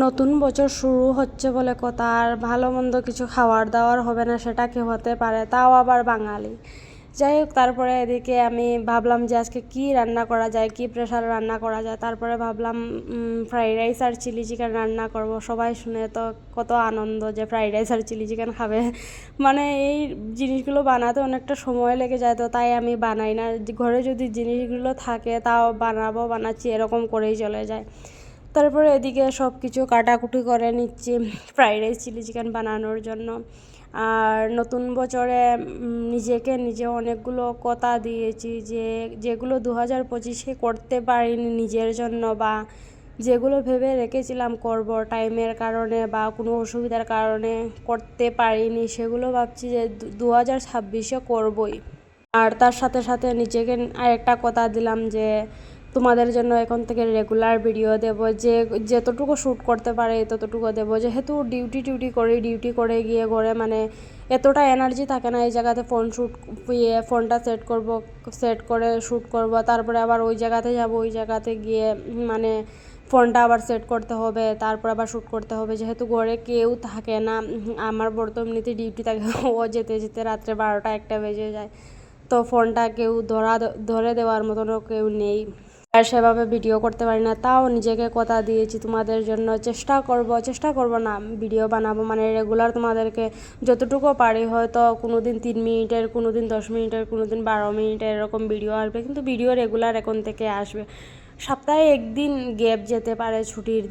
নতুন বছর শুরু হচ্ছে বলে কথা, আর ভালো মন্দ কিছু খাওয়ার দাওয়ার হবে না সেটা কি হতে পারে, তাও আবার বাঙালি। যাই হোক, তারপরে এদিকে আমি ভাবলাম যে আজকে কী রান্না করা যায়, কী প্রেশারে রান্না করা যায়। তারপরে ভাবলাম ফ্রাইড রাইস আর চিলি চিকেন রান্না করব। সবাই শুনে তো কত আনন্দ যে ফ্রাইড রাইস আর চিলি চিকেন খাবে। মানে এই জিনিসগুলো বানাতে অনেকটা সময় লেগে যায়, তো তাই আমি বানাই না। ঘরে যদি জিনিসগুলো থাকে তাও বানাচ্ছি, এরকম করেই চলে যায়। তারপরে এদিকে সব কিছু কাটাকুটি করে নিচ্ছি ফ্রাইড রাইস চিলি চিকেন বানানোর জন্য। আর নতুন বছরে নিজেকে নিজে অনেকগুলো কথা দিয়েছি যে যেগুলো 2025-এ করতে পারিনি নিজের জন্য, বা যেগুলো ভেবে রেখেছিলাম করব, টাইমের কারণে বা কোনো অসুবিধার কারণে করতে পারিনি, সেগুলো ভাবছি যে 2026-এ করবই। আর তার সাথে সাথে নিজেকে আরেকটা কথা দিলাম যে তোমাদের জন্য এখন থেকে রেগুলার ভিডিও দেব, যে যতটুকু শ্যুট করতে পারে ততটুকু দেব। যেহেতু ডিউটি করে গিয়ে ঘরে মানে এতটা এনার্জি থাকে না এই জায়গাতে ফোনটা সেট করে শ্যুট করব, তারপরে আবার ওই জায়গাতে যাব, ওই জায়গাতে গিয়ে মানে ফোনটা আবার সেট করতে হবে, তারপর আবার শ্যুট করতে হবে। যেহেতু ঘরে কেউ থাকে না, আমার বড় তো এমনিতে ডিউটি থাকে, ও যেতে যেতে রাত্রে 12টা-1টা বেজে যায়, তো ফোনটা কেউ ধরে দেওয়ার মতনও কেউ নেই, আর সেভাবে ভিডিও করতে পারি না। তাও নিজেকে কথা দিয়েছি তোমাদের জন্য চেষ্টা করব না, ভিডিও বানাবো মানে রেগুলার তোমাদেরকে যতটুকু পারি। হয়তো কোনো দিন 3 মিনিটের, কোনো দিন 10 মিনিটের, কোনো দিন 12 মিনিটের এরকম ভিডিও আসবে, কিন্তু ভিডিও রেগুলার এখন থেকে আসবে। সপ্তাহে একদিন গ্যাপ যেতে পারে ছুটির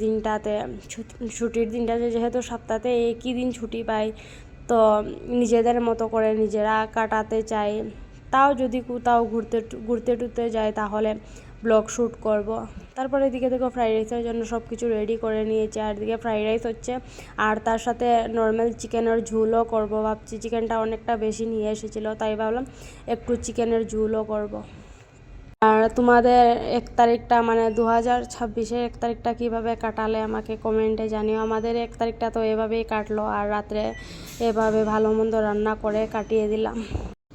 দিনটাতে, যেহেতু সপ্তাহে একই দিন ছুটি পাই, তো নিজেদের মতো করে নিজেরা কাটাতে চাই। তাও যদি কোথাও ঘুরতে টুরতে যাই তাহলে ব্লগ শ্যুট করব। তারপরে এদিকে দেখো ফ্রাইড রাইসের জন্য সব কিছু রেডি করে নিয়েছি, আর এদিকে ফ্রাইড রাইস হচ্ছে, আর তার সাথে নর্মাল চিকেনের ঝোলও করব ভাবছি। চিকেনটা অনেকটা বেশি নিয়ে এসেছিলো, তাই ভাবলাম একটু চিকেনের ঝোলও করব। আর তোমাদের 1 তারিখটা মানে 2026-এর 1 তারিখটা কীভাবে কাটালে আমাকে কমেন্টে জানিও। আমাদের 1 তারিখটা তো এভাবেই কাটলো, আর রাত্রে এভাবে ভালো মন্দ রান্না করে কাটিয়ে দিলাম।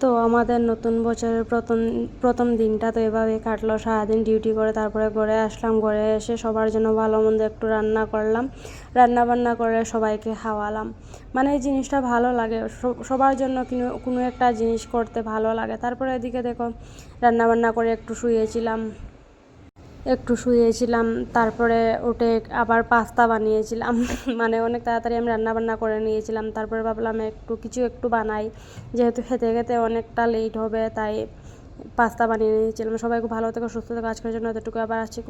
তো আমাদের নতুন বছরের প্রথম দিনটা তো এভাবেই কাটলো, সারাদিন ডিউটি করে তারপরে ঘরে আসলাম। ঘরে এসে সবার জন্য ভালো মন্দ একটু রান্না করলাম, রান্না বান্না করে সবাইকে খাওয়ালাম। মানে এই জিনিসটা ভালো লাগে, সবার জন্য কোনো একটা জিনিস করতে ভালো লাগে। তারপরে এদিকে দেখো রান্না বান্না করে একটু শুয়েছিলাম, তারপরে উঠে আবার পাস্তা বানিয়েছিলাম। মানে অনেক তাড়াতাড়ি আমি রান্নাবান্না করে নিয়েছিলাম। তারপরে ভাবলাম একটু বানাই, যেহেতু খেতে খেতে অনেকটা লেট হবে, তাই পাস্তা বানিয়ে নিয়েছিলাম। সবাই খুব ভালো থেকো, সুস্থ থেকো, আজকের জন্য এতটুকু, আবার আসছি।